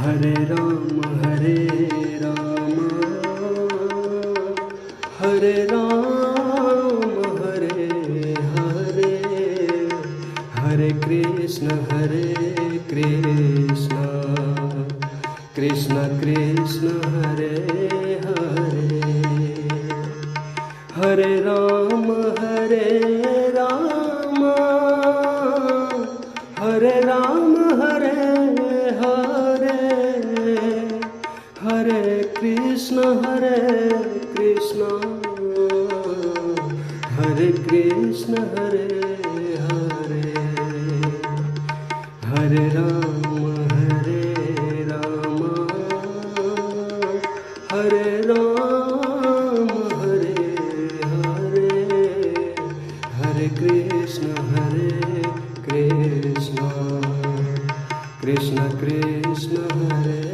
Hare Ram Hare Ram Hare Hare, Hare Krishna Krishna Krishna Hare Hare, Hare Ram Hare Ram Hare Hare, Hare Krishna Hare Krishna Hare Hare, Hare Ram Hare Ram Hare Hare, Hare Krishna Krishna Krishna Hare